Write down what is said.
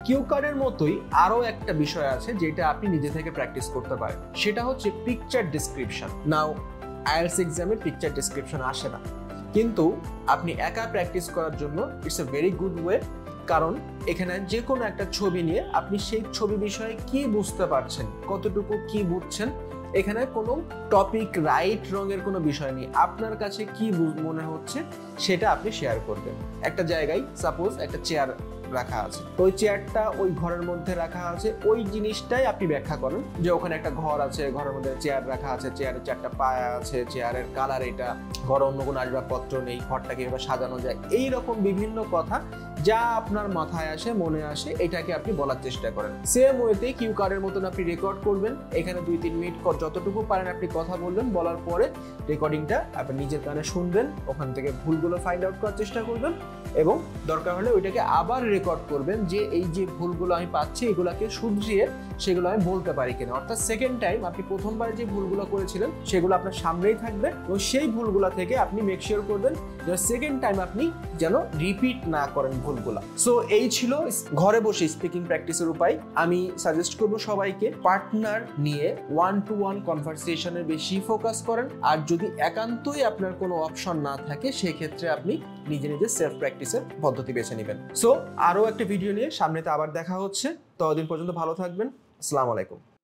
Q কার্ডের মতোই আরো একটা বিষয় আছে যেটা আপনি নিজে থেকে প্র্যাকটিস করতে পারেন, সেটা হচ্ছে পিকচার ডেসক্রিপশন। নাও আইএলটিএস এক্সামে পিকচার ডেসক্রিপশন আসে না, কিন্তু আপনি একা প্র্যাকটিস করার জন্য it's a very good way. কারণ এখানে যে কোনো একটা ছবি নিয়ে আপনি সেই ছবি বিষয়ে কি বুঝতে পারছেন, কতটুকু কি বুঝছেন, এখানে কোনো টপিক রাইট রঙের কোনো বিষয় নেই। আপনার কাছে কি মনে হচ্ছে সেটা আপনি শেয়ার করবেন। একটা জায়গায় সাপোজ একটা চেয়ার রাখা আছে, তো ওই চেয়ারটা ওই ঘরের মধ্যে রাখা আছে, ওই জিনিসটাই আপনি ব্যাখ্যা করেন যে ওখানে একটা ঘর আছে, ঘরের মধ্যে চেয়ার রাখা আছে, চেয়ারের 4টা পায়া আছে, চেয়ারের কালার এটা, ঘরে অন্য কোনো আসবাবপত্র নেই, ঘরটা কিভাবে সাজানো যায়, এইরকম বিভিন্ন কথা যা আপনার মাথায় আসে, মনে আসে, এটাকে আপনি বলার চেষ্টা করেন। সেম ওয়েতে কিউ কার্ডের মতন আপনি রেকর্ড করবেন। এখানে 2-3 মিনিট যতটুকু পারেন আপনি কথা বলবেন, বলার পরে রেকর্ডিংটা আপনি নিজের কানে শুনবেন, ওখান থেকে ভুলগুলো ফাইন্ড আউট করার চেষ্টা করবেন এবং দরকার হলে ওইটাকে আবার রেকর্ড করবেন যে এই যে ভুলগুলো আমি পাচ্ছি এগুলাকে শুধরিয়ে সেগুলো আমি বলতে পারি কিনা। অর্থাৎ সেকেন্ড টাইম আপনি প্রথমবার যে ভুলগুলো করেছিলেন সেগুলো আপনার সামনেই থাকবে এবং সেই ভুলগুলো থেকে আপনি মেক শিওর করবেন যে সেকেন্ড টাইম আপনি যেন রিপিট না করেন ভুলগুলো। সো এই ছিল ঘরে বসে স্পিকিং প্র্যাকটিসের উপায়। আমি সাজেস্ট করব সবাইকে পার্টনার নিয়ে 1-to-1 কনভারসেশনে বেশি ফোকাস করেন। আর যদি একান্তই আপনার কোনো অপশন না থাকে সেক্ষেত্রে আপনি নিজে নিজে সেলফ প্র্যাকটিসের পদ্ধতি বেছে নেবেন। সো আরও একটা ভিডিও নিয়ে সামনেতে আবার দেখা হচ্ছে। ততদিন পর্যন্ত ভালো থাকবেন। আসসালামু আলাইকুম।